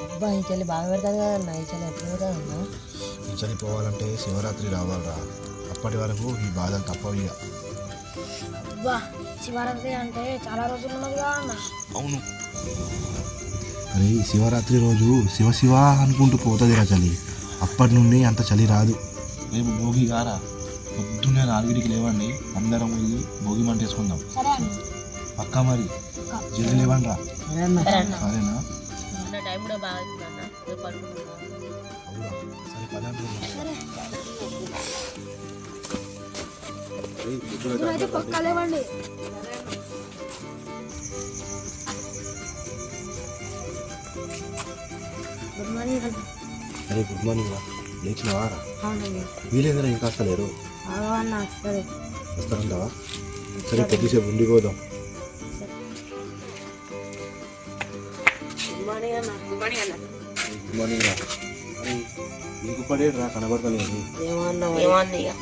అబ్బా ఈ చలి బాగా పెడతాను కదన్నా, ఈ చలి ఎప్పుడు పెడతానన్నా? ఈ చలి పోవాలంటే శివరాత్రి రావాలరా, అప్పటి వరకు ఈ బాధలు తప్పవు ఇక. అబ్బా శివరాత్రి అంటే చాలా రోజులు ఉన్నది కదా అన్న. అవును, అరే శివరాత్రి రోజు శివ శివ అనుకుంటూ పోతుంది రా చలి, అప్పటి నుండి అంత చలి రాదు. రేపు భోగి గారా, పొద్దున్నే 4కి లేవండి, అందరం వెళ్ళి భోగి మంట వేసుకుందాం. సరే అన్న. పక్కా మరి జల్దీ లేవండి రా. సరేనా? టైం కూడా బాగా అవుతుందన్న, రేపు పడుకుంటున్నాను. అవురా, సరే పదండి. అయితే పక్కా లేవండి. గుడ్ మార్నింగ్ అన్న. అరే గుడ్ మార్నింగ్ రా, లేచినవా రా? అవునండి. వీలేంద్రా ఇంకా వస్తలేరు? అన్న వస్తుంది. వస్తారంటావా? సరే కొద్దిసేపు ఉండిపోదాం. గుడ్ మార్నింగ్ అన్న. గుడ్ మార్నింగ్ అన్న. గుడ్ మార్నింగ్ రా. అరే నీకు పడేడు రా, కనబడతలేదు. ఏమన్నా ఇక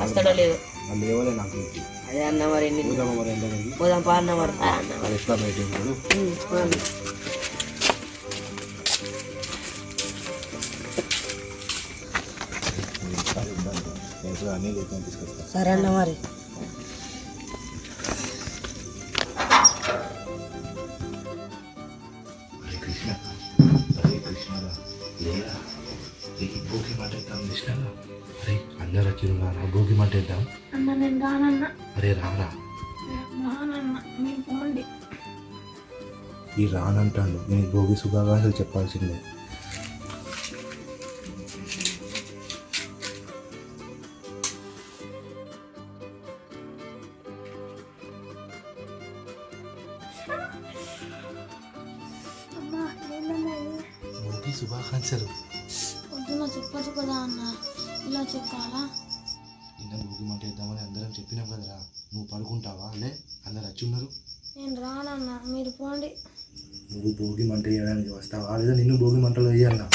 వస్తాడో లేదు. వాళ్ళు లేవలే నాకు. అదే అన్న మరి పోదామా మరి ఎండగలిగి? పోదాం పా అన్న మరి. వాళ్ళు ఎట్లా బయట ఉన్నాడు? అన్నీ తీసుకొస్తా. సరే అన్న మరి. హరే కృష్ణ, హరే కృష్ణరా, లేరా భోగి మాట ఇద్దాం కృష్ణరా. అరే అందరు వచ్చిరుగా, భోగి మాట ఇద్దాం. అన్న నేను రానన్నా. అరే రారా. రానన్నా మీరు పోండి. ఈ రానంటాడు, నేను భోగి శుభాకాంక్షలు చెప్పాల్సిందే. అమ్మా ఏంటన్నా ఇది? భోగి శుభాకాంక్షలు. పొద్దున్న చెప్పచ్చు కదా అన్న, ఇలా చెప్పాలా? నిన్న భోగి మాట ఇద్దామని అందరం చెప్పినాం కదరా, నువ్వు పడుకుంటావా? లే, అందరు వచ్చి ఉన్నారు. నేను రానన్నా, మీరు పోండి. నువ్వు భోగి మంట వేయడానికి వస్తావా, లేదా నిన్ను భోగి మంటలో వేయాలన్నా?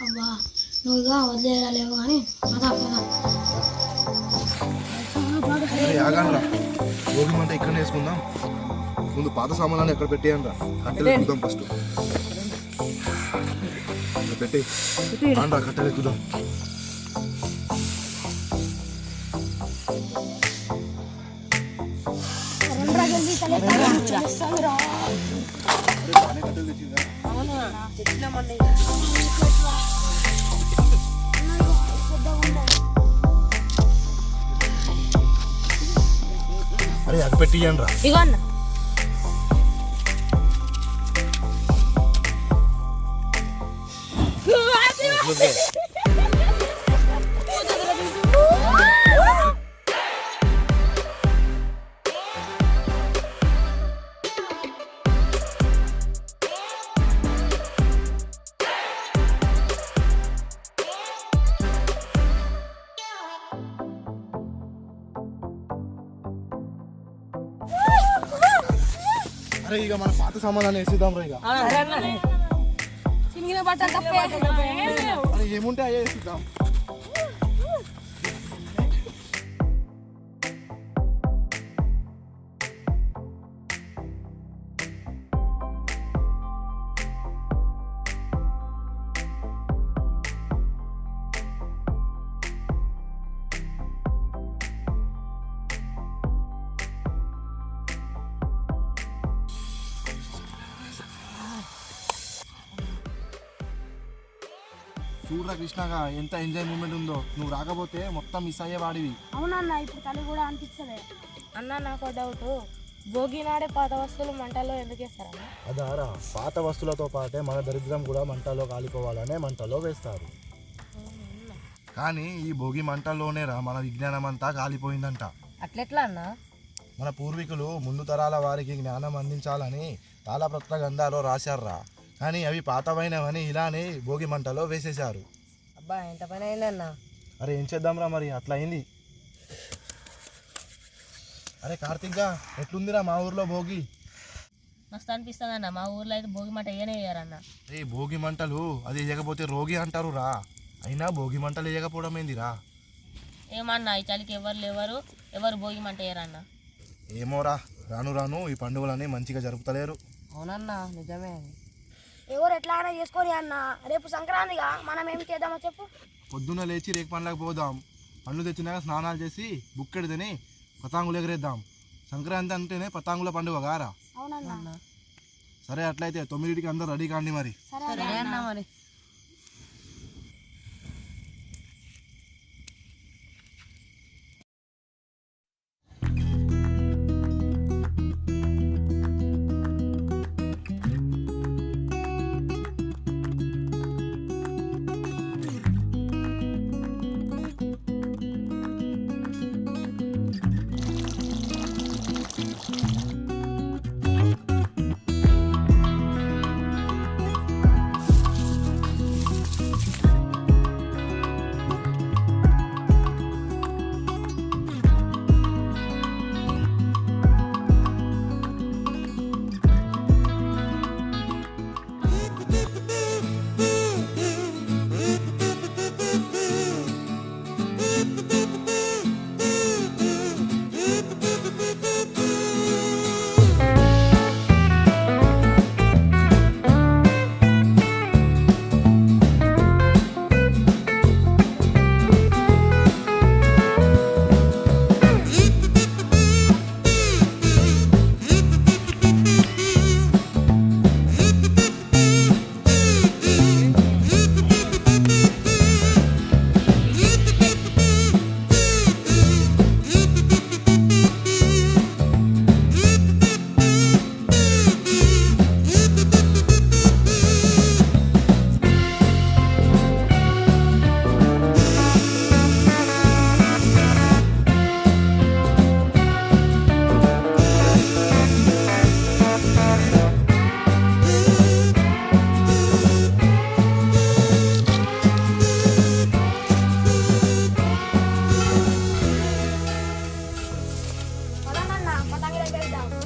అబ్బా నువ్వుగా వదిలేయలేవు కానీ పదా పదా. ఆగానరా, భోగి మంట ఇక్కడ వేసుకుందాం. ముందు పాత సామాన్లు ఎక్కడ పెట్టేయండి రా, కట్టెలు ఎక్కుదాం ఫస్ట్. పెట్టి రా, కట్టెలు ఎక్కుదాం. అరే అక్కడ పెట్టియండి రా. ఇగో అన్న. అరే ఇక మన పాత సామాన్లు వేసిద్దాం రా. ఇక చినిగిన బట్టలు తప్పే. అరే ఏముంటే అయ్యే వేసిద్దాం. చూడరా కృష్ణగా, ఎంత ఎంజాయ్ మూమెంట్ ఉందో. నువ్వు రాకపోతే మొత్తం మిస్ అయ్యే వాడివి. అవునన్నా, ఇప్పుడు తల్లి కూడా అనిపిస్తుంది. అన్న నాకు డౌట్, భోగి నాడే పాత వస్తువులు మంటల్లో ఎందుకు వేస్తారన్న? అదారా, పాత వస్తువులతో పాటే మన దరిద్రం కూడా మంటలో కాలిపోవాలనే మంటలో వేస్తారు. కానీ ఈ భోగి మంటల్లోనే రా మన విజ్ఞానం అంతా కాలిపోయిందంట. అట్లెట్లా అన్న? మన పూర్వీకులు ముందు తరాల వారికి జ్ఞానం అందించాలని తాళపత్ర గ్రంథాల్లో రాశారురా, కానీ అవి పాతవైనవని ఇలానే భోగి మంటలో వేసేశారు. అబ్బా ఎంత పని అయిందన్న. అరే ఏం చేద్దాంరా, మరి అట్లా అయింది. అరే కార్తీక్గా, ఎట్లుందిరా మా ఊర్లో భోగి? మస్తు అనిపిస్తుంది అన్న, మా ఊర్లో అయితే భోగి మంట వేయనే వేయరన్న. రే భోగి మంటలు అది వేయకపోతే రోగి అంటారు రా, అయినా భోగి మంటలు వేయకపోవడం ఏందిరా? ఏమన్నా ఈ చలికి ఎవరు భోగి మంట వేయరన్న. ఏమోరా, రాను రాను ఈ పండుగలని మంచిగా జరుపుతలేరు. అవునన్నా నిజమే అది. ఎవరు ఎట్లా అయినా చేసుకొని అన్న రేపు సంక్రాంతిగా మనం ఏం చేద్దామో చెప్పు. పొద్దున్న లేచి రేకు పండ్లకు పోదాం, పండ్లు తెచ్చినాక స్నానాలు చేసి బుక్కెడు తిని పతాంగులు ఎగరేద్దాం. సంక్రాంతి అంటేనే పతాంగుల పండుగ గారా. అవునన్నా. సరే అట్లయితే 9కి అందరూ రెడీ కాండి మరి. సరే అన్న మరి.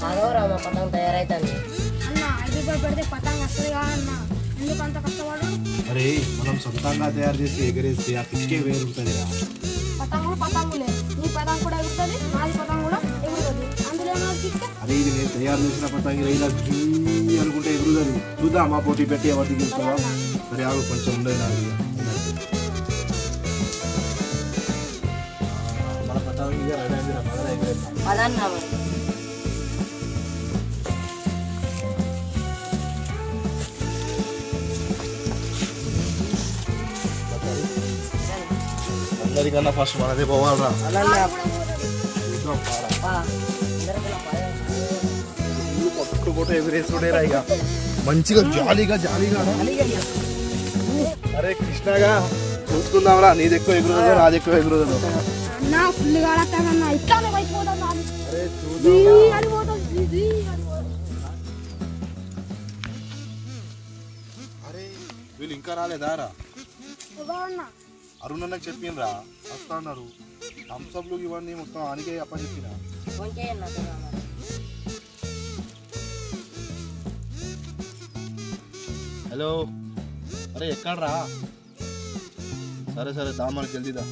అదోరామా పతంగ తయారైతుంది అన్న 5 రూపాయలు పెడితే పతంగ వస్తుంది కదా అన్న, ఎందుకు అంత కష్టపడు? అరే మనం సొంతంగా తయారు చేసి ఎగరేస్తే ఆ పిక్కే వేరుంటుంది. పతంగులే, నీ పతంగ కూడా ఎగురుతుంది, నాది పతంగ కూడా ఎగురుతుంది, అందులో అరే ఇది నేను తయారు చేసిన పతంగి ఇలా జూ అనుకుంటే ఎగురుతుంది. చూద్దామా పోటీ పెట్టి ఎవరికి చూస్తావా? సరే ఆగు కొంచెం ఉండదు నాకు. మన పతంగి రెడీ అయింది, మన ఎగరేద్దాం. అదన్నా మరి. అందరికన్నా ఫస్ట్ మనదే పోవాలరా. పట్టు కొట్టు ఎగురేసుడేరా ఇక మంచిగా జాలీగా జాలీగా. అరే కృష్ణగా చూసుకుందాంరా, నీది ఎక్కువ ఎగురుతుందో నాది ఎక్కువ ఎగురుతుందో. అరే అరే వీళ్ళు ఇంకా రాలేదారా? అరుణ్ అన్నకు చెప్పిండ్రా వస్తా అన్నారు. థమ్స్అప్లు ఇవన్నీ మొత్తం ఆనికే అప్పచెప్పినా. హలో అరే ఎక్కడ్రా? సరే సరే దామని జల్దీదా.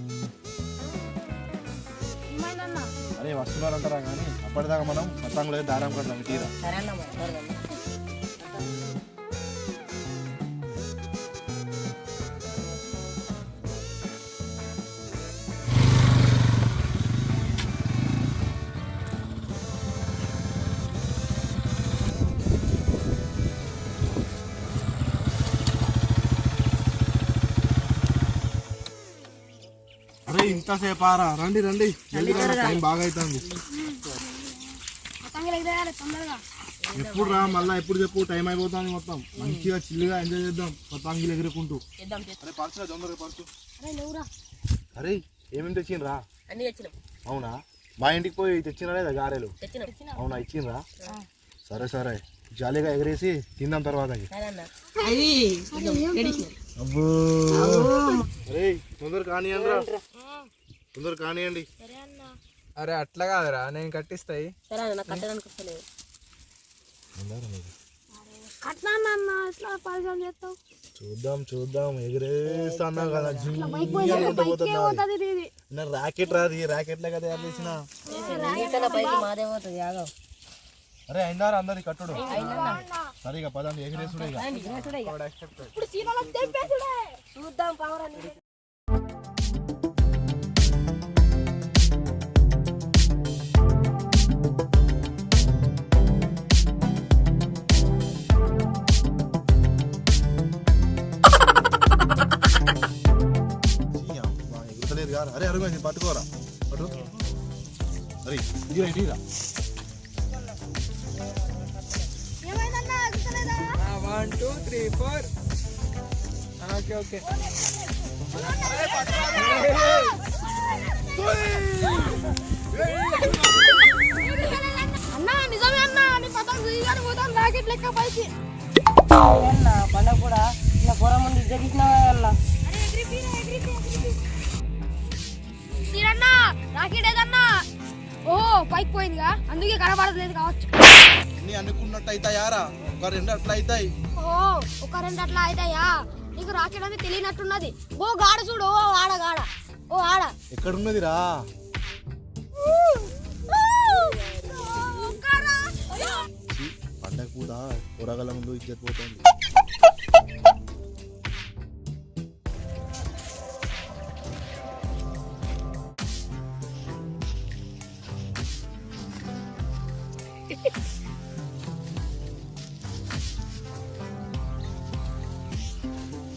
అరే వస్తున్నారంటారా కానీ అప్పటిదాకా మనం పతంగులు దారం కడతాం తీరా. అరే ఇంతసేపు ఆరా, రండి రండి జల్దీ టైం బాగా అవుతుంది. ఎప్పుడు రా మళ్ళా ఎప్పుడు చెప్పు, టైం అయిపోతుంది మొత్తం. మంచిగా చిల్లుగా ఎంజాయ్ చేద్దాం పతంగిలు ఎగురుకుంటూ. అరే పరచురా తొందరగా పరచు. అరే ఏమేమి తెచ్చిండ్రా? అన్ని తెచ్చినాం. అవునా? మా ఇంటికి పోయి తెచ్చినా లేదా గారెలు? అవునా ఇచ్చిండ్రా? సరే సరే జాలీగా ఎగరేసి తిందాం తర్వాత. అబ్బో అరే తొందర కానియండి రా, తొందర కానియండి. అరే అట్లా కాదురా, నేను కట్టిస్తాయి. చూద్దాం చూద్దాం ఎగిరేస్తాను కదా. రాకెట్ రాదు, రాకెట్ లాగా తయారు చేసిన. మాదే పోతుంది. అరే అయిందారా అందరి కట్టుడు? సరే ఇక పదండి ఎగిరేసుడే ఇక ఇప్పుడు సీనాలో తెంపేసుడే చూద్దాం పవర్ అని ఎగురతలేదు కాదు. అరే అరుగు పట్టుకోరా పట్టు. అరే ఇదిరా ఇటీరా 1 2 3 4 ఓకే ఓకే అన్నా నిజమే అన్నా నీ పతంగ్ చూయిగానే పోతాం రాకెట్ లెక్క పైకి అన్న పండగ కూడా ఇలా పొర ముందు ఇద్దరికినా అన్న తీరన్నా రాకెట్ ఏదన్నా ఓహో పైకి పోయిందిగా అందుకే కనబడలేదు కావచ్చు నీ అనుకున్నట్టు అవుతాయారా ఒక రెండు అట్లా అవుతాయి ఓ ఒక రెండు అట్లా అవుతాయా నీకు రాకెట్ అని తెలియనట్టున్నది ఓ గాడ చూడు ఓ ఆడ గాడ ఓ ఆడ ఎక్కడున్నదిరా పండగ పూట కూరగాయల ముందు ఇజ్జత్ పోతుంది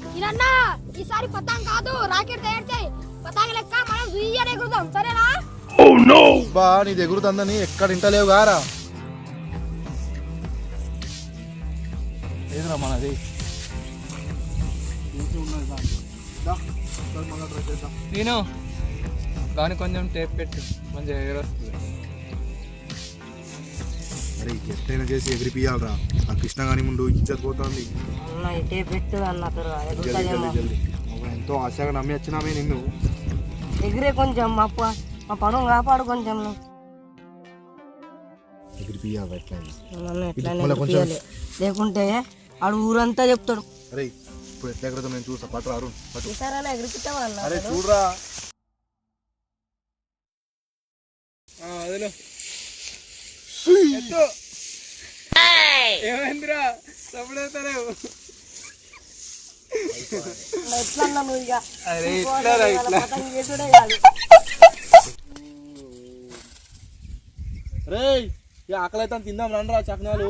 తీరన్నా ఈసారి పతంగ్ కాదు రాకెట్ తయారు చేయి పతంగ్ లెక్క మనం జుయ్యనే ఎగురుదాం సరేనా బా నీ దగ్గర తందని ఎక్కడ ఇంటలేవు గారా ఏదిరా మనది నేను దాని కొంచెం టేప్ పెట్టు మంచిగా ఎగరొస్తుంది అరే ఎట్లయినా చేసి ఎగిరిపియాలరా ఆ కృష్ణ గాని ముందు ఇజ్జత్ పోతుంది అన్న ఇటే పెట్టు అన్న త్వరగా జల్దీ జల్దీ జల్దీ నువ్వు ఎంతో ఆశగా నమ్మి వచ్చినామే నిన్ను ఎగిరే కొంచెం మా పను కాపాడు కొంచెం ఎగిరిపియాలి ఎట్లా నన్ను ఎట్లా మళ్ళీ కొంచెం లేకుంటే ఆడు ఊరంతా చెప్తాడు అరే ఇప్పుడు ఎట్లా ఎగురుతా నేను చూసా పట్టు అరుణ్ పట్టు ఈసారైనా ఎగిరిపిస్తామన్నా అరే చూడరా వదిలో ఏమైందిరా సప్పుడవుతారేవు ఎట్లా నువ్వు ఇక అరే ఇట్లా ఇట్లా పతంగ్ చేసుడే కాదు రే ఈ ఆకలి అయితే తిందాం రండి రా చక్నాలు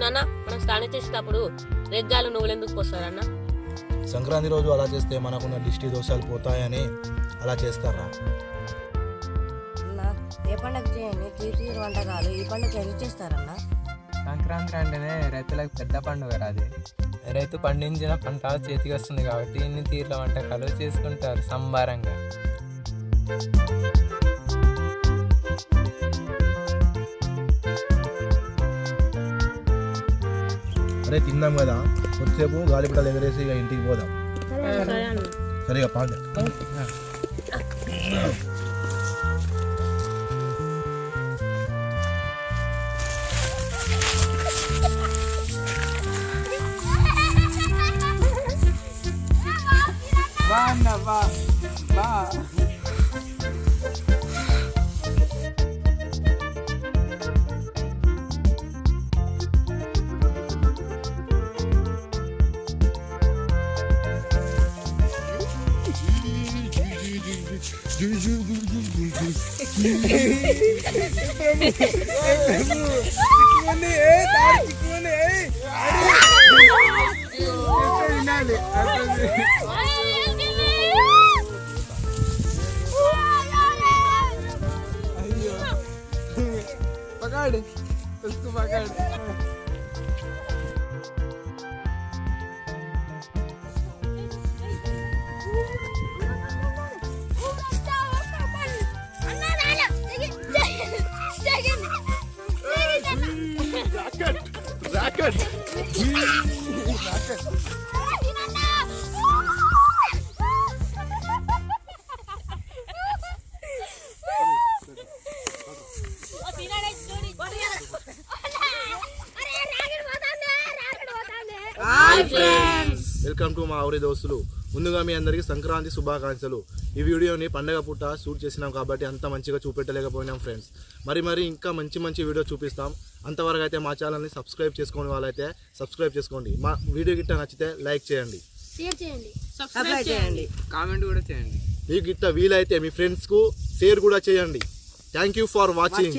నాన్న మనం స్నానం చేసేటప్పుడు రెగ్గాలు నువ్వులు ఎందుకు పోస్తారన్న సంక్రాంతి రోజు అలా చేస్తే మనకున్న దిష్టి దోషాలు పోతాయని అలా చేస్తారా అన్న ఏ పండగ చేయండి తీరు వంటకాలు ఈ పండుగ ఎందుకు చేస్తారన్న సంక్రాంతి అంటేనే రైతులకు పెద్ద పండుగ రాది రైతు పండించిన పంట చేతికి వస్తుంది కాబట్టి ఇన్ని తీర్ల వంటకాలు చేసుకుంటారు సంబారంగా అరే తిందాం కదా కొద్దిసేపు గాలిపటాలు ఎగరేసి ఇక ఇంటికి పోదాం సరిగా పాండి బా पकड़ उसको पकड़ రాకెట్ వెల్కమ్ టు మా ఊరి దోస్తులు. ముందుగా మీ అందరికీ సంక్రాంతి శుభాకాంక్షలు. ఈ వీడియోని పండగ పూట షూట్ చేసినాం కాబట్టి అంత మంచిగా చూపెట్టలేకపోయినాం ఫ్రెండ్స్. మరి ఇంకా మంచి వీడియో చూపిస్తాం. అంతవరకు అయితే మా ఛానల్ని సబ్స్క్రైబ్ చేసుకోండి. వాళ్ళైతే సబ్స్క్రైబ్ చేసుకోండి. మా వీడియో గిట్ట నచ్చితే లైక్ చేయండి, షేర్ చేయండి, సబ్స్క్రైబ్ చేయండి, కామెంట్ కూడా చేయండి. మీకు గిట్ట వీలైతే మీ ఫ్రెండ్స్కు షేర్ కూడా చేయండి. Thank you for watching.